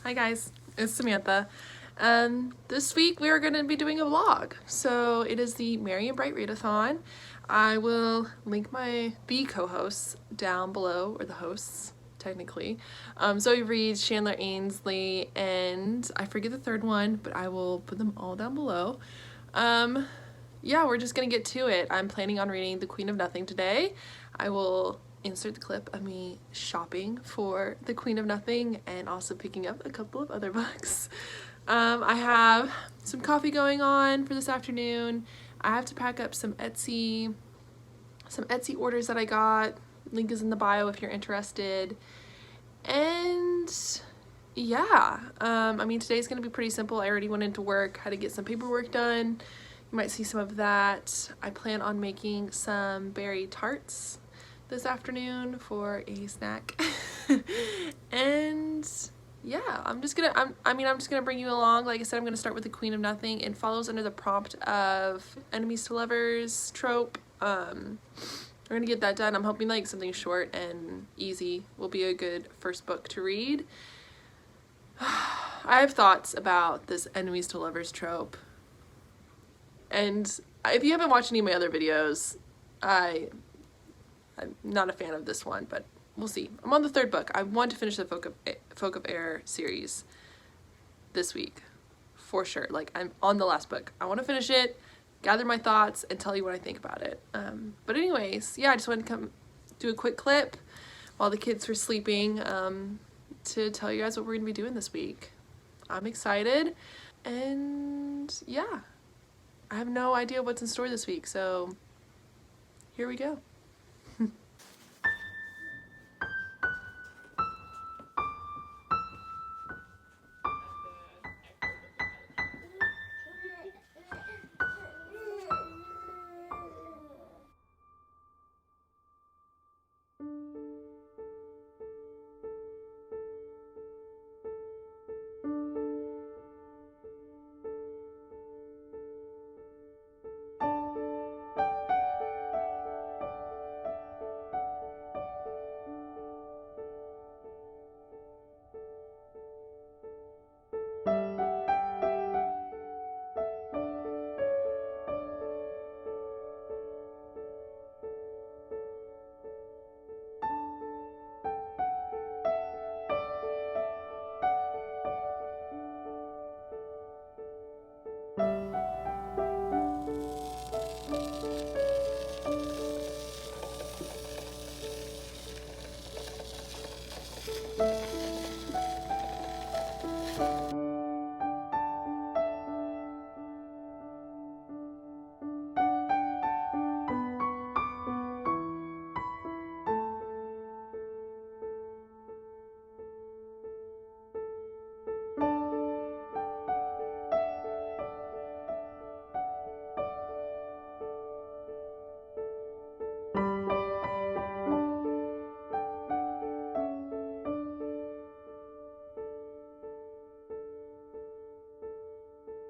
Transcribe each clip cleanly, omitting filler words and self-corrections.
Hi guys, it's Samantha. This week we are going to be doing a vlog. So it is the Merry and Bright readathon. I will link the co-hosts down below, or the hosts technically. Zoe Reed, Chandler Ainsley, and I forget the third one, but I will put them all down below. Yeah, we're just gonna get to it. I'm planning on reading The Queen of Nothing today. I will insert the clip of me shopping for The Queen of Nothing and also picking up a couple of other books. I have some coffee going on for this afternoon. I have to pack up some Etsy orders that I got. Link is in the bio if you're interested. And yeah, I mean, today's gonna be pretty simple. I already went into work, had to get some paperwork done. You might see some of that. I plan on making some berry tarts this afternoon for a snack. And yeah, I'm just gonna bring you along. Like I said, I'm gonna start with the Queen of Nothing. It follows under the prompt of enemies to lovers trope. We're gonna get that done. I'm hoping like something short and easy will be a good first book to read. I have thoughts about this enemies to lovers trope, and if you haven't watched any of my other videos, I'm not a fan of this one, but we'll see. I'm on the third book. I want to finish the Folk of Air series this week, for sure. Like, I'm on the last book. I want to finish it, gather my thoughts, and tell you what I think about it. But anyways, yeah, I just wanted to come do a quick clip while the kids were sleeping to tell you guys what we're going to be doing this week. I'm excited, and yeah, I have no idea what's in store this week, so here we go.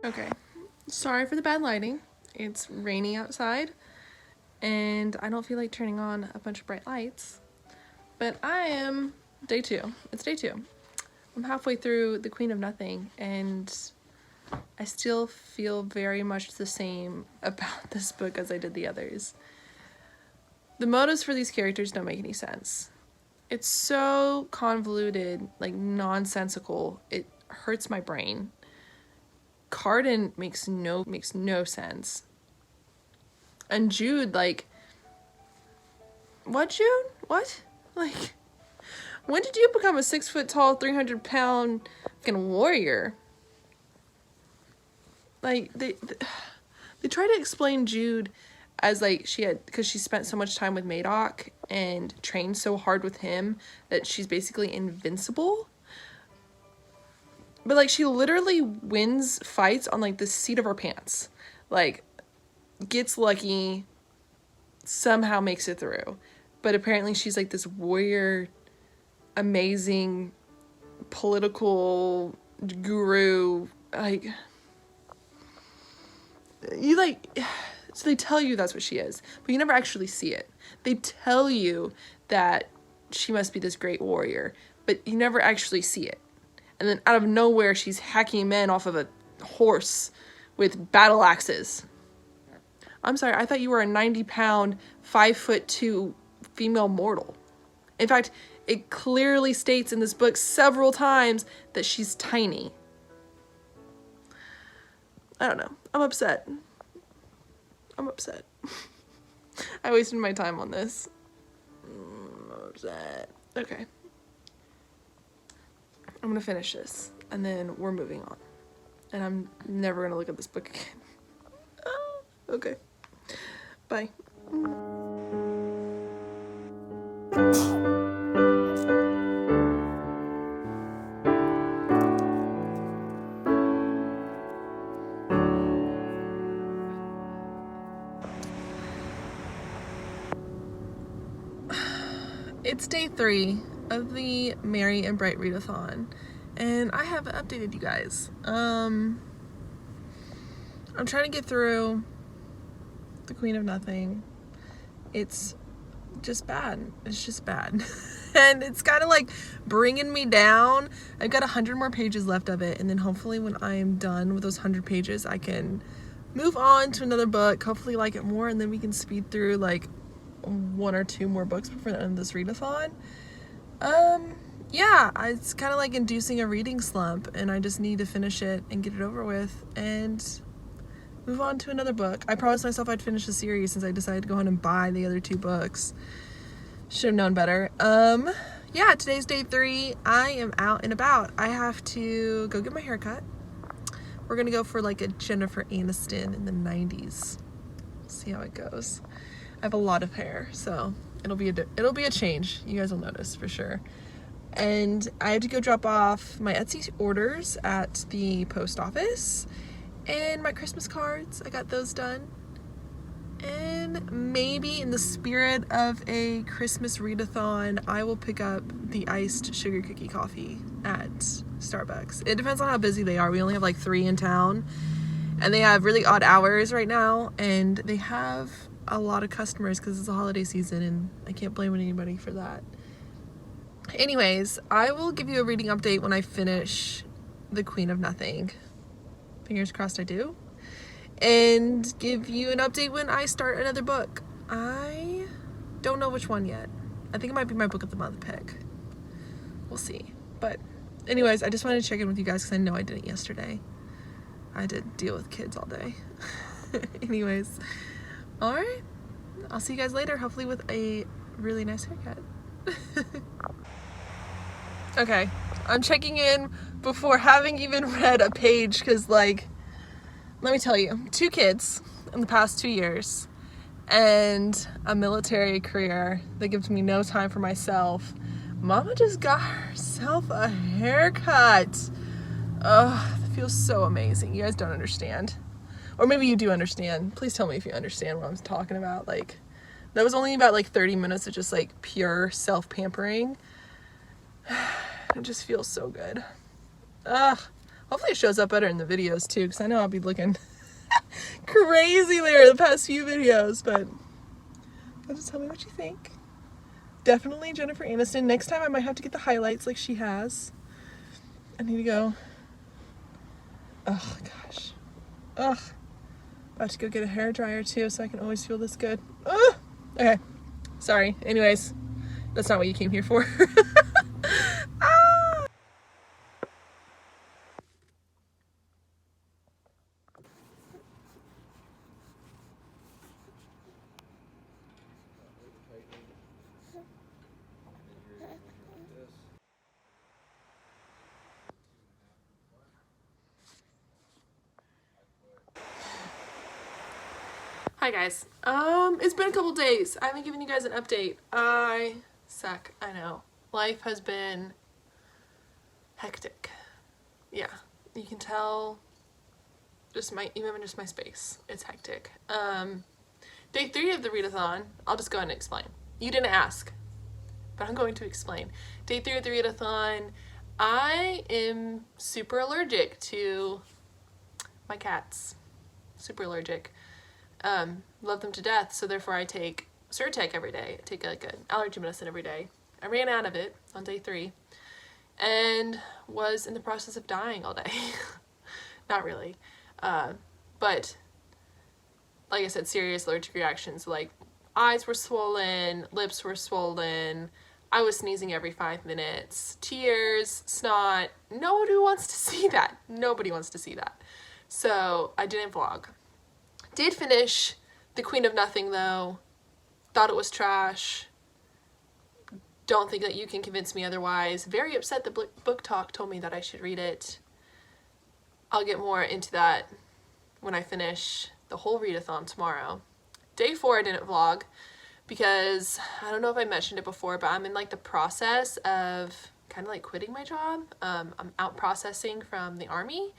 Okay, sorry for the bad lighting. It's raining outside, and I don't feel like turning on a bunch of bright lights, but I am day 2. It's day 2. I'm halfway through The Queen of Nothing, and I still feel very much the same about this book as I did the others. The motives for these characters don't make any sense. It's so convoluted, like nonsensical. It hurts my brain. Carden makes no sense. And Jude, like, what, Jude? What? Like, when did you become a 6-foot-tall, 300-pound fucking warrior? Like, they try to explain Jude as, like, because she spent so much time with Madoc and trained so hard with him that she's basically invincible. But, like, she literally wins fights on, like, the seat of her pants. Like, gets lucky, somehow makes it through. But apparently she's, like, this warrior, amazing, political guru. Like, you like, so they tell you that's what she is, but you never actually see it. They tell you that she must be this great warrior, but you never actually see it. And then out of nowhere, she's hacking men off of a horse with battle axes. I'm sorry, I thought you were a 90-pound, 5'2" female mortal. In fact, it clearly states in this book several times that she's tiny. I don't know. I'm upset. I'm upset. I wasted my time on this. I'm upset. Okay. I'm gonna finish this, and then we're moving on. And I'm never gonna look at this book again. Okay. Bye. It's day 3 of the Merry and Bright readathon, and I haven't updated you guys. I'm trying to get through The Queen of Nothing. It's just bad. It's just bad. And it's kind of like bringing me down. I've got 100 more pages left of it, and then hopefully when I am done with those 100 pages, I can move on to another book, hopefully like it more, and then we can speed through like 1 or 2 more books before the end of this readathon. Yeah, it's kind of like inducing a reading slump, and I just need to finish it and get it over with and move on to another book. I promised myself I'd finish the series since I decided to go on and buy the other 2 books. Should have known better. Yeah, today's day 3. I am out and about. I have to go get my hair cut. We're gonna go for like a Jennifer Aniston in the 90s. See how it goes. I have a lot of hair, so it'll be a change. You guys will notice for sure. And I have to go drop off my Etsy orders at the post office, and my Christmas cards. I got those done. And maybe in the spirit of a Christmas readathon, I will pick up the iced sugar cookie coffee at Starbucks. It depends on how busy they are. We only have like 3 in town, and they have really odd hours right now, and they have a lot of customers because it's the holiday season, and I can't blame anybody for that. Anyways, I will give you a reading update when I finish The Queen of Nothing. Fingers crossed I do. And give you an update when I start another book. I don't know which one yet. I think it might be my book of the month pick. We'll see. But anyways, I just wanted to check in with you guys because I know I didn't yesterday. I had to deal with kids all day. Anyways, alright. I'll see you guys later, hopefully with a really nice haircut. Okay, I'm checking in before having even read a page because, like, let me tell you, 2 kids in the past 2 years and a military career that gives me no time for myself. Mama just got herself a haircut. Ugh, that feels so amazing. You guys don't understand. Or maybe you do understand. Please tell me if you understand what I'm talking about. Like, that was only about like 30 minutes of just like pure self-pampering. It just feels so good. Ugh. Hopefully it shows up better in the videos too, because I know I'll be looking crazy there the past few videos, but just tell me what you think. Definitely Jennifer Aniston. Next time I might have to get the highlights like she has. I need to go. Oh gosh. Ugh. About to go get a hairdryer too so I can always feel this good. Ugh. Okay. Sorry. Anyways, that's not what you came here for. Hi guys. It's been a couple days. I haven't given you guys an update. I suck. I know. Life has been hectic. Yeah, you can tell. Even just my space. It's hectic. Day 3 of the readathon. I'll just go ahead and explain. You didn't ask, but I'm going to explain. Day 3 of the readathon. I am super allergic to my cats. super allergic. Love them to death, so therefore I take Zyrtec every day. I take like an allergy medicine every day. I ran out of it on day 3 and was in the process of dying all day. Not really. But like I said, serious allergic reactions, like eyes were swollen, lips were swollen, I was sneezing every 5 minutes, tears, snot. Nobody wants to see that. Nobody wants to see that. So I didn't vlog. Did finish The Queen of Nothing though. Thought it was trash. Don't think that you can convince me otherwise. Very upset that Book Talk told me that I should read it. I'll get more into that when I finish the whole readathon tomorrow. Day 4 I didn't vlog because I don't know if I mentioned it before, but I'm in like the process of kind of like quitting my job. I'm out processing from the army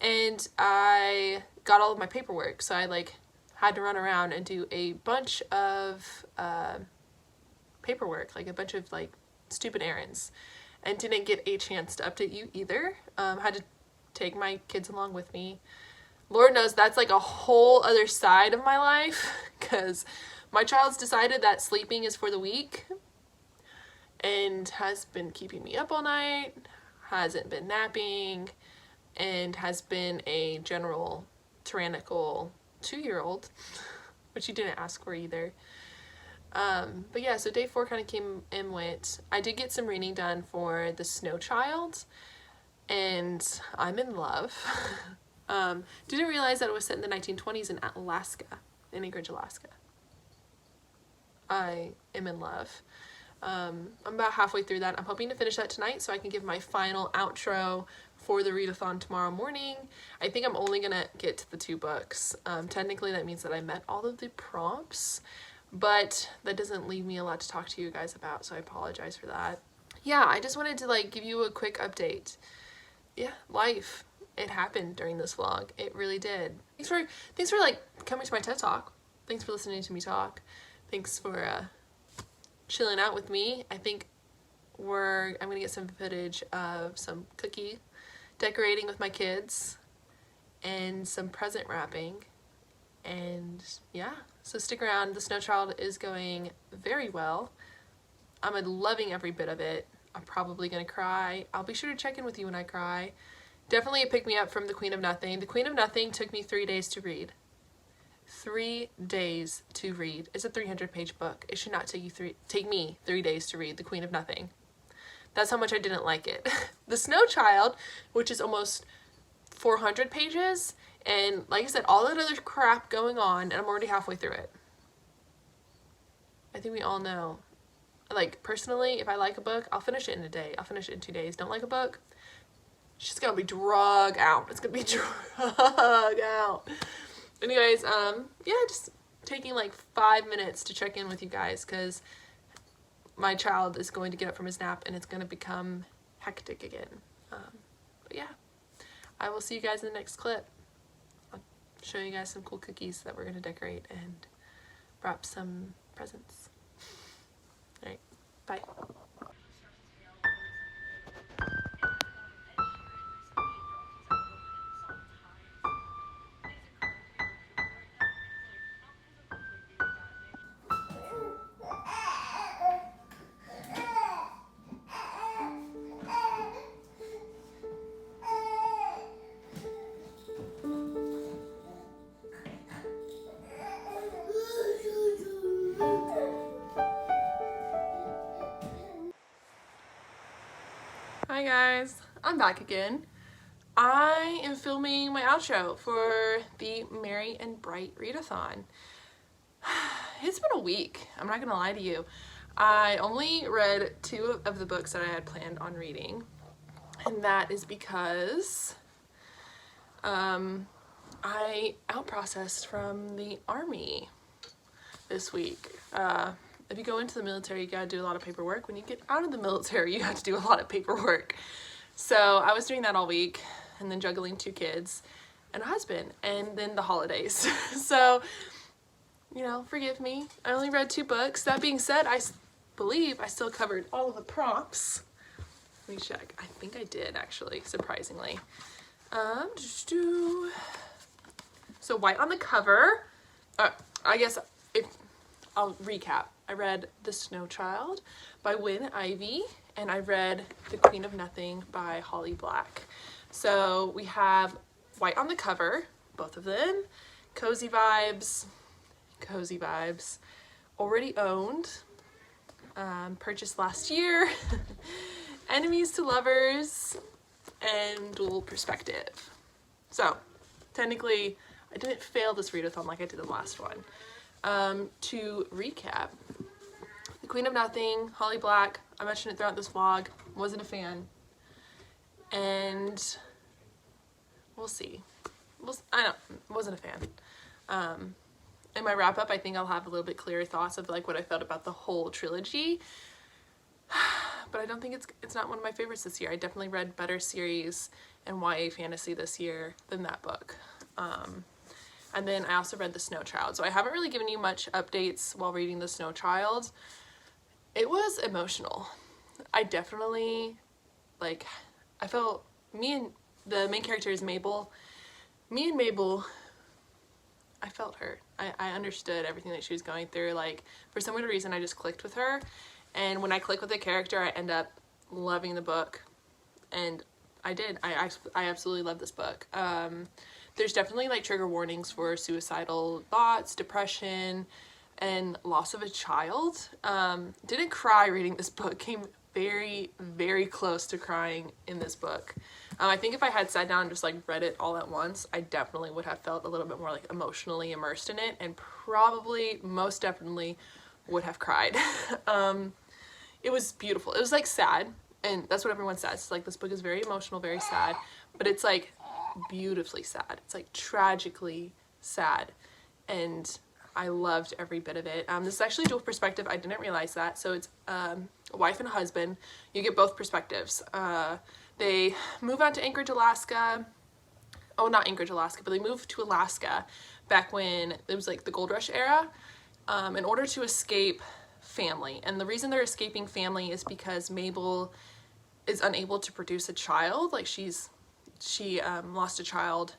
and I got all of my paperwork. So I like had to run around and do a bunch of paperwork, like a bunch of like stupid errands, and didn't get a chance to update you either. Had to take my kids along with me. Lord knows that's like a whole other side of my life because my child's decided that sleeping is for the weak and has been keeping me up all night, hasn't been napping, and has been a general tyrannical 2-year-old, which you didn't ask for either. But yeah, so day 4 kind of came and went. I did get some reading done for The Snow Child, and I'm in love. Didn't realize that it was set in the 1920s in Alaska, in Anchorage, Alaska. I am in love. I'm about halfway through that. I'm hoping to finish that tonight so I can give my final outro for the readathon tomorrow morning. I think I'm only gonna get to the 2 books. Technically that means that I met all of the prompts, but that doesn't leave me a lot to talk to you guys about, so I apologize for that. Yeah, I just wanted to like give you a quick update. Yeah, life. It happened during this vlog. It really did. Thanks for like coming to my TED Talk. Thanks for listening to me talk. Thanks for chilling out with me. I think I'm gonna get some footage of some cookie decorating with my kids and some present wrapping. And yeah, so stick around. The Snow Child is going very well. I'm loving every bit of it. I'm probably gonna cry. I'll be sure to check in with you when I cry. Definitely a pick me up from The Queen of Nothing. The Queen of Nothing took me 3 days to read. 3 days to read. It's a 300-page book. It should not take me 3 days to read The Queen of Nothing. That's how much I didn't like it. The Snow Child, which is almost 400 pages, and like I said, all that other crap going on, and I'm already halfway through it. I think we all know. Like, personally, if I like a book, I'll finish it in a day. I'll finish it in 2 days. Don't like a book? It's just gonna be drug out. It's gonna be drug out. Anyways, yeah, just taking like 5 minutes to check in with you guys because my child is going to get up from his nap and it's gonna become hectic again. But yeah, I will see you guys in the next clip. I'll show you guys some cool cookies that we're gonna decorate and wrap some presents. All right, bye. Hi guys, I'm back again. I am filming my outro for the Merry and Bright readathon. It's been a week, I'm not gonna lie to you. I only read 2 of the books that I had planned on reading, and that is because I out-processed from the army this week. If you go into the military, you gotta do a lot of paperwork. When you get out of the military, you have to do a lot of paperwork. So I was doing that all week, and then juggling 2 kids and a husband, and then the holidays. So, you know, forgive me. I only read 2 books. That being said, I believe I still covered all of the prompts. Let me check. I think I did, actually, surprisingly. So So white on the cover, I guess if I'll recap. I read The Snow Child by Wynne Ivy, and I read The Queen of Nothing by Holly Black. So we have white on the cover, both of them, cozy vibes, already owned, purchased last year, enemies to lovers, and dual perspective. So technically I didn't fail this readathon like I did the last one. To recap, The Queen of Nothing, Holly Black, I mentioned it throughout this vlog, wasn't a fan, and we'll see. Wasn't a fan. In my wrap up, I think I'll have a little bit clearer thoughts of like what I felt about the whole trilogy, but I don't think it's not one of my favorites this year. I definitely read better series and YA fantasy this year than that book. And then I also read The Snow Child. So I haven't really given you much updates while reading The Snow Child. It was emotional. I definitely, like, I felt, the main character is Mabel. Me and Mabel, I felt her. I understood everything that she was going through. Like, for some weird reason, I just clicked with her. And when I click with a character, I end up loving the book. And I did. I absolutely love this book. There's definitely like trigger warnings for suicidal thoughts, depression, and loss of a child. Didn't cry reading this book. Came very, very close to crying in this book. I think if I had sat down and just like read it all at once, I definitely would have felt a little bit more like emotionally immersed in it, and probably most definitely would have cried. It was beautiful. It was like sad, and that's what everyone says. It's like this book is very emotional, very sad, but it's like beautifully sad. It's like tragically sad, and I loved every bit of it. This is actually dual perspective. I didn't realize that. So it's a wife and a husband. You get both perspectives. They move out to Anchorage, Alaska. Oh, not Anchorage, Alaska, but they moved to Alaska back when it was like the gold rush era, in order to escape family. And the reason they're escaping family is because Mabel is unable to produce a child. Like she lost a child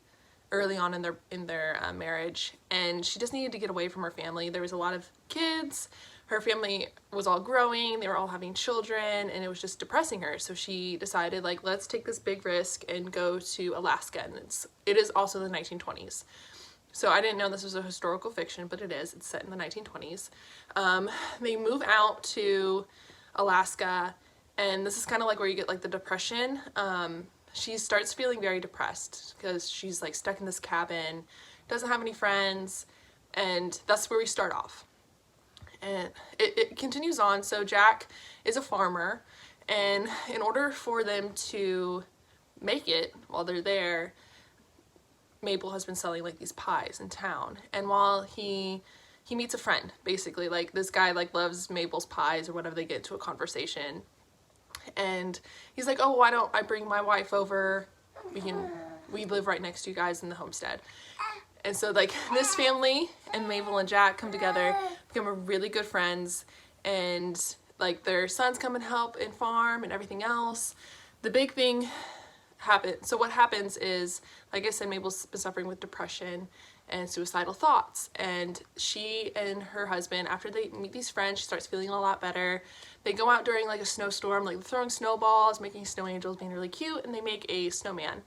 early on in their marriage, and she just needed to get away from her family. There was a lot of kids. Her family was all growing. They were all having children, and it was just depressing her. So she decided, like, let's take this big risk and go to Alaska. And it is also the 1920s. So I didn't know this was a historical fiction, but it is. It's set in the 1920s. They move out to Alaska, and this is kind of like where you get like the depression. She starts feeling very depressed because she's like stuck in this cabin, doesn't have any friends, and that's where we start off. And it continues on. So Jack is a farmer, and in order for them to make it while they're there, Mabel has been selling like these pies in town. And while he meets a friend, basically, like this guy like loves Mabel's pies or whatever, they get into a conversation. And he's like, oh, why don't I bring my wife over? We live right next to you guys in the homestead. And so like this family and Mabel and Jack come together, become really good friends, and like their sons come and help and farm and everything else. The big thing happens. So what happens is, like I said, Mabel's been suffering with depression and suicidal thoughts, and she and her husband, after they meet these friends, she starts feeling a lot better. They go out during like a snowstorm, like throwing snowballs, making snow angels, being really cute, and they make a snowman,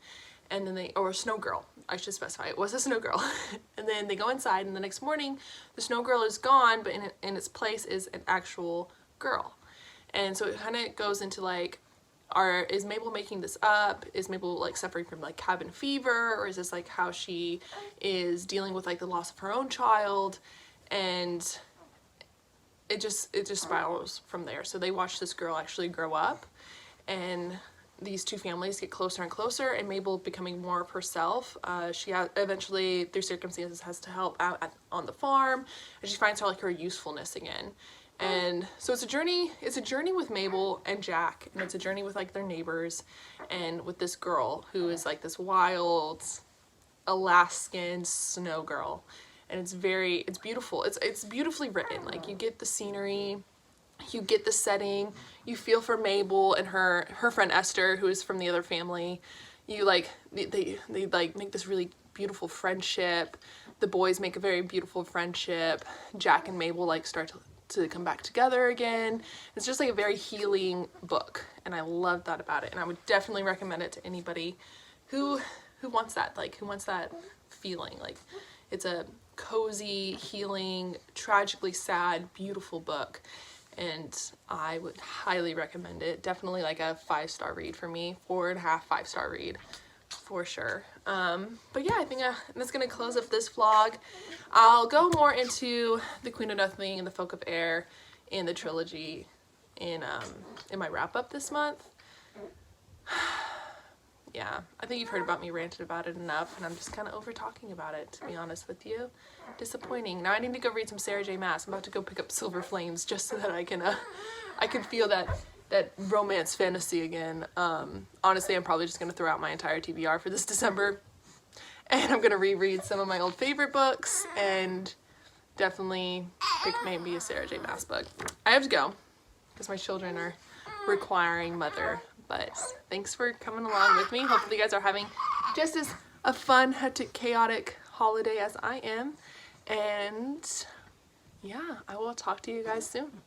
and then or a snow girl, I should specify, it was a snow girl. And then they go inside, and the next morning the snow girl is gone, but in its place is an actual girl. And so it kind of goes into like, is Mabel making this up? Is Mabel like suffering from like cabin fever, or is this like how she is dealing with like the loss of her own child? And it just spirals from there. So they watch this girl actually grow up, and these two families get closer and closer, and Mabel becoming more of herself. She eventually, through circumstances, has to help out on the farm, and she finds her like her usefulness again. And so it's a journey with Mabel and Jack, and it's a journey with like their neighbors and with this girl who is like this wild Alaskan snow girl. And it's beautiful. It's beautifully written. Like you get the scenery, you get the setting, you feel for Mabel and her friend Esther, who is from the other family. You like, they like make this really beautiful friendship. The boys make a very beautiful friendship. Jack and Mabel like start to come back together again. It's just like a very healing book, and I love that about it, and I would definitely recommend it to anybody who wants that, like who wants that feeling. Like it's a cozy, healing, tragically sad, beautiful book, and I would highly recommend it. Definitely like a 5-star read for me, 4.5, 5-star read for sure. But yeah, I think that's gonna close up this vlog. I'll go more into the Queen of Nothing and the Folk of Air in the trilogy in my wrap up this month. Yeah, I think you've heard about me ranted about it enough, and I'm just kind of over talking about it, to be honest with you. Disappointing. Now I need to go read some Sarah J. Maas. I'm about to go pick up Silver Flames just so that I can feel that romance fantasy again. Honestly, I'm probably just going to throw out my entire TBR for this December, and I'm going to reread some of my old favorite books, and definitely pick maybe a Sarah J. Maas book. I have to go, because my children are requiring mother. But thanks for coming along with me. Hopefully you guys are having just as a fun, hectic, chaotic holiday as I am. And yeah, I will talk to you guys soon.